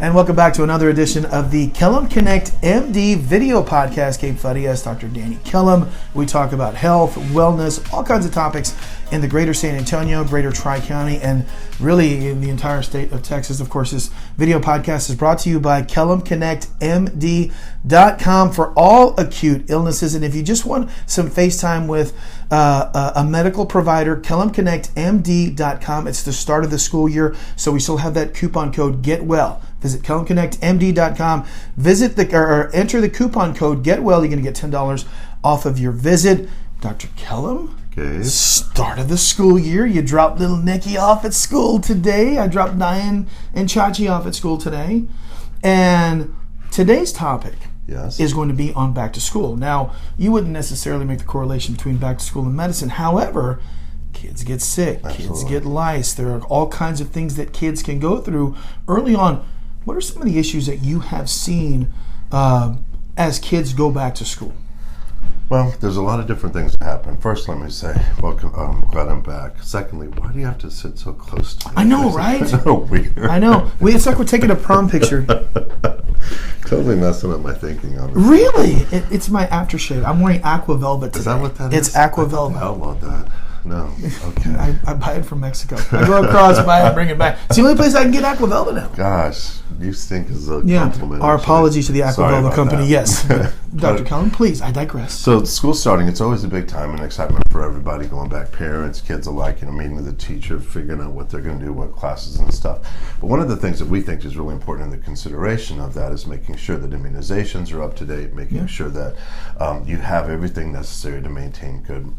And welcome back to another edition of the Kellum Connect MD video podcast. Gabe Farias, Dr. Danny Kellum. We talk about health, wellness, all kinds of topics in the greater San Antonio, greater Tri-County, and really in the entire state of Texas. Of course, this video podcast is brought to you by KellumConnectMD.com for all acute illnesses. And if you just want some FaceTime with a medical provider, KellumConnectMD.com. It's the start of the school year, so we still have that coupon code GetWell. Visit KellumConnectMD.com. Enter the coupon code GetWell. You're going to get $10 off of your visit. Dr. Kellum, okay. Start of the school year. You dropped little Nikki off at school today. I dropped Diane and Chachi off at school today. And today's topic is going to be on back to school. Now, you wouldn't necessarily make the correlation between back to school and medicine. However, kids get sick. Absolutely. Kids get lice. There are all kinds of things that kids can go through early on. What are some of the issues that you have seen as kids go back to school? Well, there's a lot of different things that happen. First, let me say, welcome. I'm glad I'm back. Secondly, why do you have to sit so close to me? I know, right? It's so weird. I know. It's like we're taking a prom picture. Totally messing up my thinking on it. Really? It's my aftershave. I'm wearing aqua velvet today. Is that what that is? It's aqua velvet. How about that? No. Okay. I buy it from Mexico. I go across, buy it, bring it back. It's the only place I can get aqua velvet now. Gosh, you stink as a compliment. Our apologies to the aqua velvet company. That. Yes. Dr. Kellum, please, I digress. So school starting, it's always a big time and excitement for everybody going back, parents, kids alike, meeting with the teacher, figuring out what they're going to do, what classes and stuff. But one of the things that we think is really important in the consideration of that is making sure that immunizations are up to date, making sure that you have everything necessary to maintain good,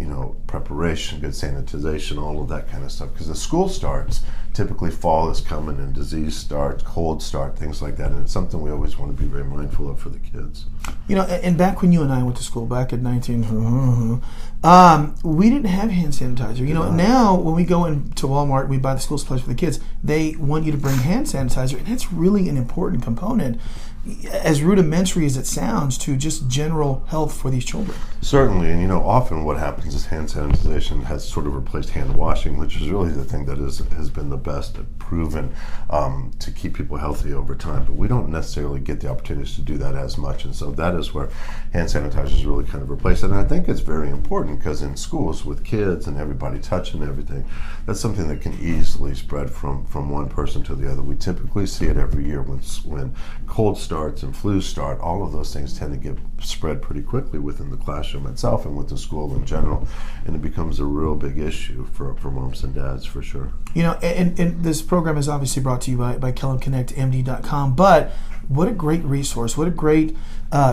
preparation, good sanitization, all of that kind of stuff. Because the school starts, typically fall is coming and disease starts, cold start, things like that. And it's something we always want to be very mindful of for the kids. And back when you and I went to school, back in we didn't have hand sanitizer. Now when we go into Walmart, we buy the school supplies for the kids, they want you to bring hand sanitizer. And that's really an important component, as rudimentary as it sounds, to just general health for these children. Certainly, and often what happens is hand sanitization has sort of replaced hand washing, which is really the thing that has been the best proven to keep people healthy over time. But we don't necessarily get the opportunities to do that as much, and so that is where hand sanitizer is really kind of replaced. And I think it's very important because in schools with kids and everybody touching everything, that's something that can easily spread from one person to the other. We typically see it every year when cold starts and flu start. All of those things tend to get spread pretty quickly within the classroom itself and with the school in general, and it becomes a real big issue for moms and dads for sure. And this program is obviously brought to you by KellumConnectMD.com, but what a great resource, what a great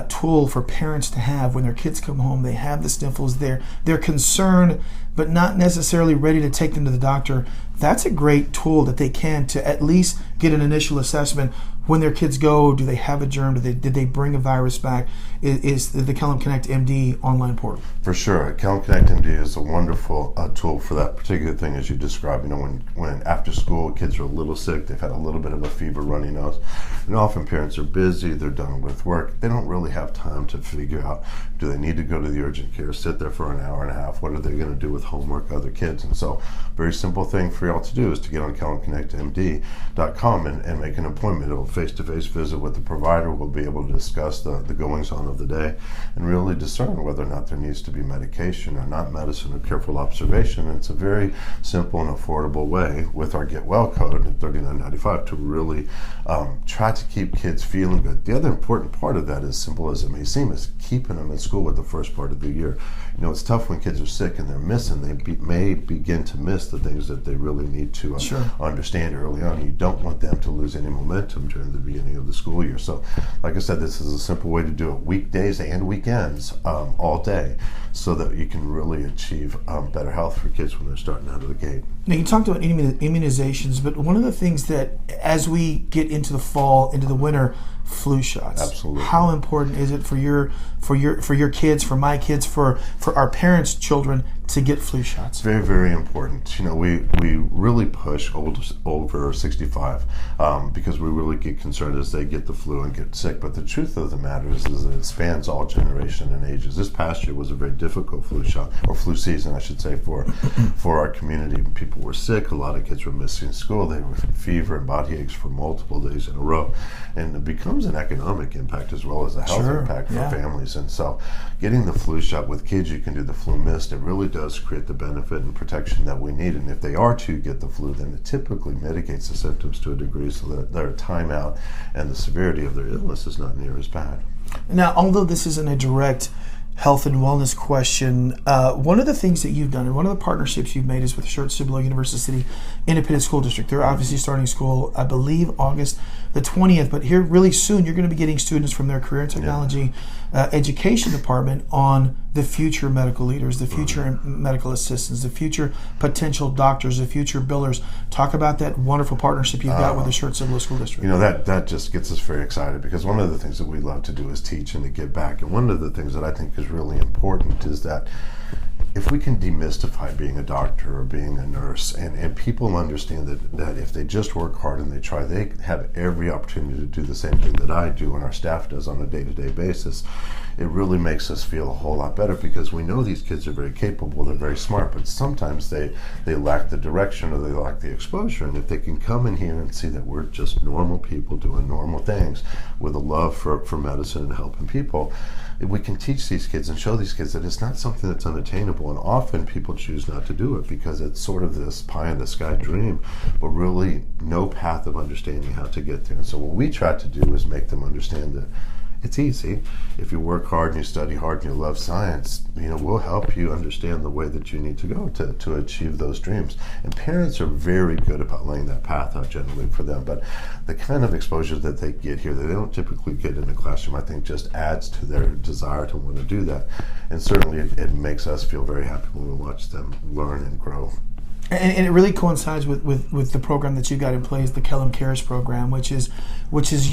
tool for parents to have when their kids come home, they have the sniffles, they're concerned, but not necessarily ready to take them to the doctor. That's a great tool that they can to at least get an initial assessment. When their kids go, do they have a germ? Did they bring a virus back? Is the Kellum Connect MD online portal? For sure. Kellum Connect MD is a wonderful tool for that particular thing as you described. When after school kids are a little sick, they've had a little bit of a fever, runny nose, and often parents are busy, they're done with work, they don't really have time to figure out, do they need to go to the urgent care, sit there for an hour and a half, what are they going to do with homework, other kids? And so very simple thing for y'all to do is to get on KellumConnectMD.com and make an appointment. It'll face-to-face visit with the provider. We'll be able to discuss the goings-on of the day and really discern whether or not there needs to be medication or not medicine or careful observation. And it's a very simple and affordable way with our Get Well code at $39.95 to really try to keep kids feeling good. The other important part of that, as simple as it may seem, is keeping them in school with the first part of the year. It's tough when kids are sick and they're missing. They may begin to miss the things that they really need to understand early on. You don't want them to lose any momentum during the beginning of the school year. So, like I said, this is a simple way to do it weekdays and weekends all day so that you can really achieve better health for kids when they're starting out of the gate. Now, you talked about immunizations, but one of the things that as we get into the fall, into the winter, flu shots. Absolutely. How important is it for your kids, for my kids, for our parents' children to get flu shots? Very, very important. We really push over 65 because we really get concerned as they get the flu and get sick. But the truth of the matter is that it spans all generation and ages. This past year was a very difficult flu shot, or flu season, I should say, for our community. People were sick. A lot of kids were missing school. They were with fever and body aches for multiple days in a row. And it becomes an economic impact as well as a health impact for families. And so getting the flu shot with kids, you can do the flu mist. It really does create the benefit and protection that we need. And if they are to get the flu, then it typically mitigates the symptoms to a degree so that their time out and the severity of their illness is not near as bad. Now, although this isn't a direct health and wellness question, one of the things that you've done and one of the partnerships you've made is with Schertz-Cibolo University City Independent School District. They're obviously starting school, I believe, August the 20th, but here really soon you're going to be getting students from their career and technology education department on the future medical leaders, the future medical assistants, the future potential doctors, the future billers. Talk about that wonderful partnership you've got with the Schertz-Cibolo School District. That just gets us very excited because one of the things that we love to do is teach and to give back. And one of the things that I think is really important is that if we can demystify being a doctor or being a nurse, and people understand that if they just work hard and they try, they have every opportunity to do the same thing that I do and our staff does on a day-to-day basis, it really makes us feel a whole lot better because we know these kids are very capable, they're very smart, but sometimes they lack the direction or they lack the exposure. And if they can come in here and see that we're just normal people doing normal things with a love for medicine and helping people, we can teach these kids and show these kids that it's not something that's unattainable. And often people choose not to do it because it's sort of this pie in the sky dream, but really no path of understanding how to get there. And so what we try to do is make them understand that it's easy. If you work hard and you study hard and you love science, we'll help you understand the way that you need to go to achieve those dreams. And parents are very good about laying that path out generally for them. But the kind of exposure that they get here that they don't typically get in the classroom, I think just adds to their desire to want to do that. And certainly it makes us feel very happy when we watch them learn and grow. And it really coincides with the program that you got in place, the Kellum Cares program, which is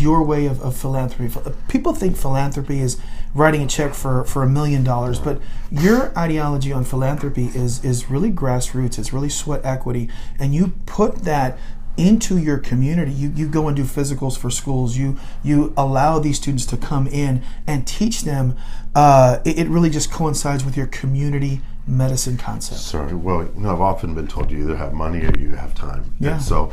your way of philanthropy. People think philanthropy is writing a check for $1 million, but your ideology on philanthropy is really grassroots. It's really sweat equity, and you put that into your community. You go and do physicals for schools. You allow these students to come in and teach them. It really just coincides with your community medicine concept. Sorry. Well, I've often been told you either have money or you have time. Yeah. And so,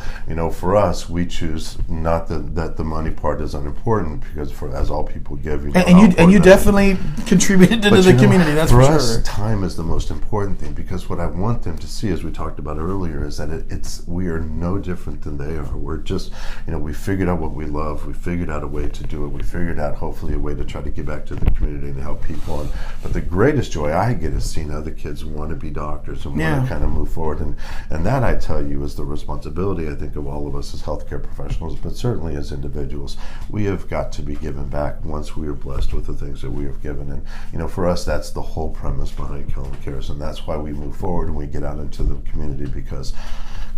for us, we choose not that the money part is unimportant because as all people give, and you definitely contributed into the community. That's for sure. For us, time is the most important thing because what I want them to see, as we talked about earlier, is that we are no different than they are. We're just, we figured out what we love. We figured out a way to do it. We figured out hopefully a way to try to give back to the community and help people. But the greatest joy I get is seeing other kids want to be doctors and want to kind of move forward, and that, I tell you, is the responsibility, I think, of all of us as healthcare professionals, but certainly as individuals. We have got to be given back once we are blessed with the things that we have given, and for us, that's the whole premise behind Kellum Cares, and that's why we move forward and we get out into the community because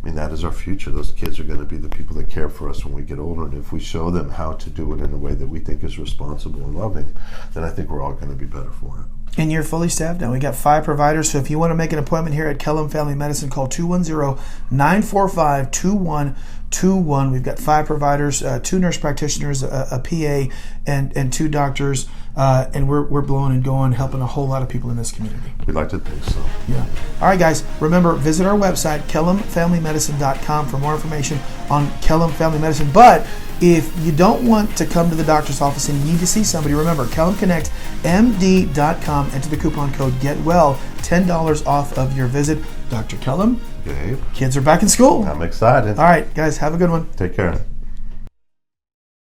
that is our future. Those kids are going to be the people that care for us when we get older, and if we show them how to do it in a way that we think is responsible and loving, then I think we're all going to be better for it. And you're fully staffed now. We got 5 providers, so if you want to make an appointment here at Kellum Family Medicine, call 210-945-2121. We've got 5 providers, 2 nurse practitioners, a PA, and 2 doctors, and we're blowing and going, helping a whole lot of people in this community. We'd like to think so. Yeah. All right, guys. Remember, visit our website, KellumFamilyMedicine.com, for more information on Kellum Family Medicine. But if you don't want to come to the doctor's office and you need to see somebody, remember, KellumConnectMD.com. Enter the coupon code GetWell, $10 off of your visit. Dr. Kellum, Gabe, kids are back in school. I'm excited. All right, guys, have a good one. Take care.